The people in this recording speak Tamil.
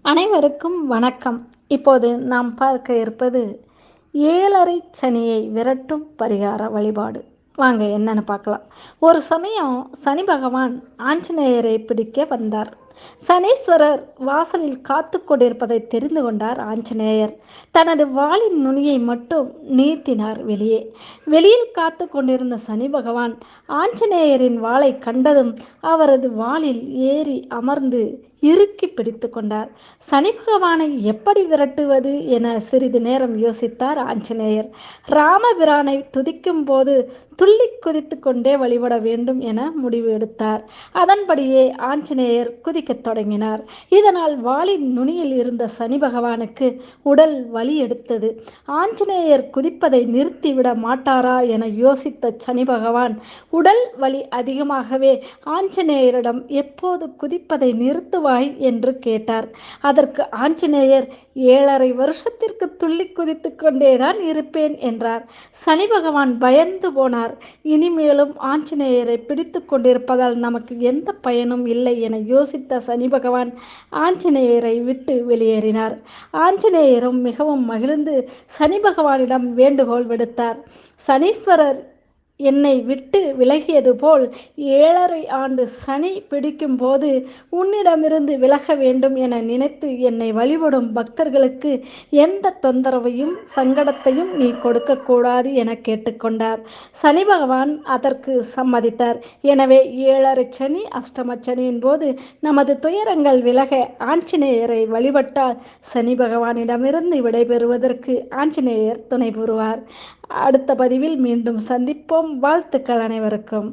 அனைவருக்கும் வணக்கம். இப்போது நாம் பார்க்க இருப்பது ஏழரை சனியை விரட்டும் பரிகார வழிபாடு. வாங்க என்னன்னு பார்க்கலாம். ஒரு சமயம் சனி பகவான் ஆஞ்சநேயரை பிடிக்க வந்தார். சனீஸ்வரர் வாசலில் காத்து கொண்டிருப்பதை தெரிந்து கொண்டார் ஆஞ்சநேயர். தனது வாளின் நுனியை மட்டும் நீட்டினார் வெளியே. வெளியில் காத்து கொண்டிருந்த சனி பகவான் ஆஞ்சநேயரின் வாளை கண்டதும் அவரது வாளில் ஏறி அமர்ந்து இறுக்கி பிடித்து கொண்டார். சனி பகவானை எப்படி விரட்டுவது என சிறிது நேரம் யோசித்தார் ஆஞ்சநேயர். ராமபிரானை துதிக்கும் போது துள்ளி குதித்து கொண்டே வழிபட வேண்டும் என முடிவு எடுத்தார். அதன்படியே ஆஞ்சநேயர் குதிக்கத் தொடங்கினார். இதனால் வாளின் நுனியில் இருந்த சனி பகவானுக்கு உடல் வலி எடுத்தது. ஆஞ்சநேயர் குதிப்பதை நிறுத்திவிட மாட்டாரா என யோசித்த சனி பகவான் உடல் வலி அதிகமாகவே ஆஞ்சநேயரிடம் எப்போது குதிப்பதை நிறுத்துவாய் என்று கேட்டார். அதற்கு ஆஞ்சநேயர் 7.5 வருஷத்திற்கு துள்ளி குதித்து கொண்டேதான் இருப்பேன் என்றார். சனி பகவான் பயந்து போனார். இனிமேலும் ஆஞ்சநேயரை பிடித்து கொண்டிருப்பதால் நமக்கு எந்த பயனும் இல்லை என யோசித்த சனி பகவான் ஆஞ்சநேயரை விட்டு வெளியேறினார். ஆஞ்சநேயரும் மிகவும் மகிழ்ந்து சனி பகவானிடம் வேண்டுகோள் விடுத்தார். சனீஸ்வரர் என்னை விட்டு விலகியது போல் 7.5 ஆண்டு சனி பிடிக்கும் போது உன்னிடமிருந்து விலக வேண்டும் என நினைத்து என்னை வழிபடும் பக்தர்களுக்கு எந்த தொந்தரவையும் சங்கடத்தையும் நீ கொடுக்கக்கூடாது என கேட்டுக்கொண்டார். சனி பகவான் அதற்கு சம்மதித்தார். எனவே 7.5 சனி அஷ்டம சனியின் போது நமது துயரங்கள் விலக ஆஞ்சநேயரை வழிபட்டால் சனி பகவானிடமிருந்து விடைபெறுவதற்கு ஆஞ்சநேயர் துணை புரிவார். அடுத்த பதிவில் மீண்டும் சந்திப்போம். வாழ்த்துக்கள் அனைவருக்கும்.